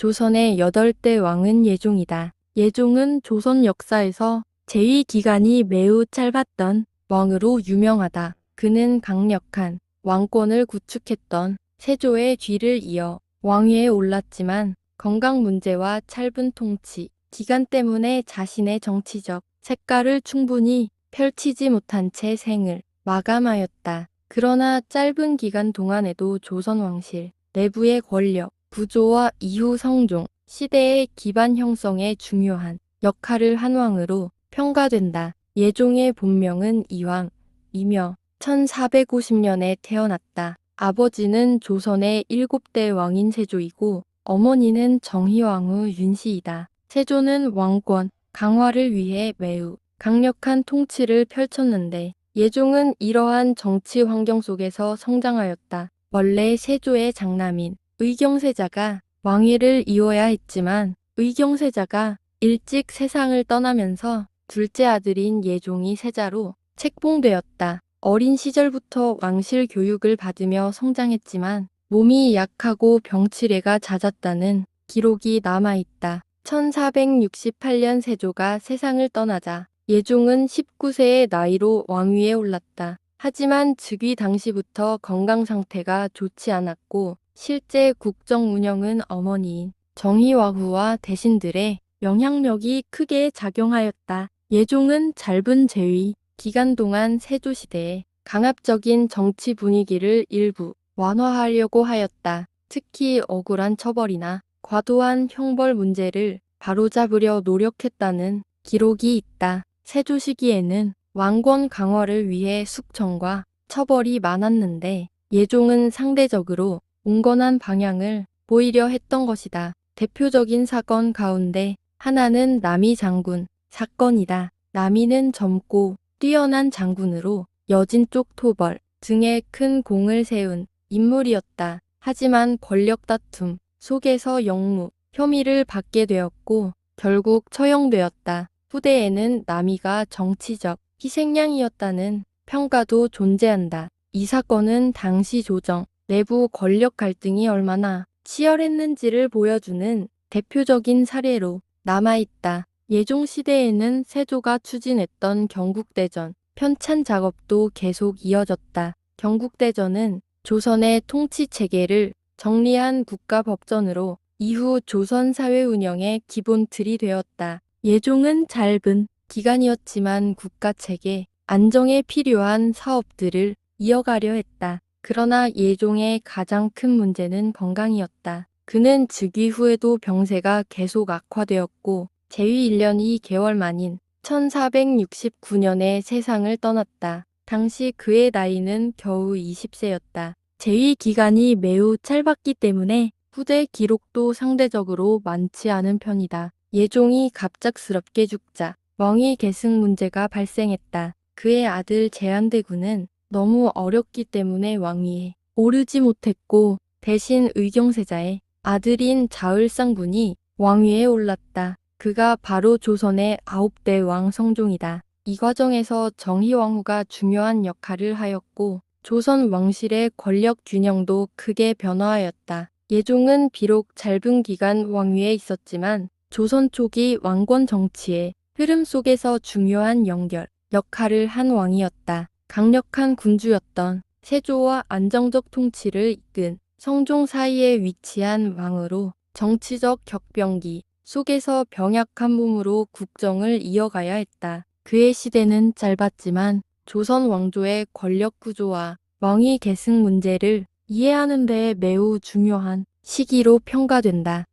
조선의 8대 왕은 예종이다. 예종은 조선 역사에서 재위 기간이 매우 짧았던 왕으로 유명하다. 그는 강력한 왕권을 구축했던 세조의 뒤를 이어 왕위에 올랐지만 건강 문제와 짧은 통치 기간 때문에 자신의 정치적 색깔을 충분히 펼치지 못한 채 생을 마감하였다. 그러나 짧은 기간 동안에도 조선 왕실 내부의 권력, 구조와 이후 성종, 시대의 기반 형성에 중요한 역할을 한 왕으로 평가된다. 예종의 본명은 이황, 이며 1450년에 태어났다. 아버지는 조선의 7대 왕인 세조이고 어머니는 정희왕후 윤씨이다. 세조는 왕권 강화를 위해 매우 강력한 통치를 펼쳤는데 예종은 이러한 정치 환경 속에서 성장하였다. 원래 세조의 장남인 의경세자가 왕위를 이어야 했지만 의경세자가 일찍 세상을 떠나면서 둘째 아들인 예종이 세자로 책봉되었다. 어린 시절부터 왕실 교육을 받으며 성장했지만 몸이 약하고 병치레가 잦았다는 기록이 남아있다. 1468년 세조가 세상을 떠나자 예종은 19세의 나이로 왕위에 올랐다. 하지만 즉위 당시부터 건강 상태가 좋지 않았고 실제 국정 운영은 어머니인 정희왕후와 대신들의 영향력이 크게 작용하였다. 예종은 짧은 재위 기간 동안 세조시대에 강압적인 정치 분위기를 일부 완화하려고 하였다. 특히 억울한 처벌이나 과도한 형벌 문제를 바로잡으려 노력했다는 기록이 있다. 세조 시기에는 왕권 강화를 위해 숙청과 처벌이 많았는데 예종은 상대적으로 온건한 방향을 보이려 했던 것이다. 대표적인 사건 가운데 하나는 남이 장군 사건이다. 남이는 젊고 뛰어난 장군으로 여진 쪽 토벌 등에 큰 공을 세운 인물이었다. 하지만 권력 다툼 속에서 역무 혐의를 받게 되었고 결국 처형되었다. 후대에는 남이가 정치적 희생양이었다는 평가도 존재한다. 이 사건은 당시 조정 내부 권력 갈등이 얼마나 치열했는지를 보여주는 대표적인 사례로 남아있다. 예종 시대에는 세조가 추진했던 경국대전 편찬 작업도 계속 이어졌다. 경국대전은 조선의 통치 체계를 정리한 국가법전으로 이후 조선 사회 운영의 기본 틀이 되었다. 예종은 짧은 기간이었지만 국가 체계 안정에 필요한 사업들을 이어가려 했다. 그러나 예종의 가장 큰 문제는 건강이었다. 그는 즉위 후에도 병세가 계속 악화되었고 재위 1년 2개월 만인 1469년에 세상을 떠났다. 당시 그의 나이는 겨우 20세였다. 재위 기간이 매우 짧았기 때문에 후대 기록도 상대적으로 많지 않은 편이다. 예종이 갑작스럽게 죽자 왕위 계승 문제가 발생했다. 그의 아들 제한대군은 너무 어렸기 때문에 왕위에 오르지 못했고 대신 의경세자의 아들인 자을상군이 왕위에 올랐다. 그가 바로 조선의 9대 왕 성종이다. 이 과정에서 정희왕후가 중요한 역할을 하였고 조선 왕실의 권력 균형도 크게 변화하였다. 예종은 비록 짧은 기간 왕위에 있었지만 조선 초기 왕권 정치의 흐름 속에서 중요한 연결 역할을 한 왕이었다. 강력한 군주였던 세조와 안정적 통치를 이끈 성종 사이에 위치한 왕으로 정치적 격변기 속에서 병약한 몸으로 국정을 이어가야 했다. 그의 시대는 짧았지만 조선 왕조의 권력 구조와 왕위 계승 문제를 이해하는 데 매우 중요한 시기로 평가된다.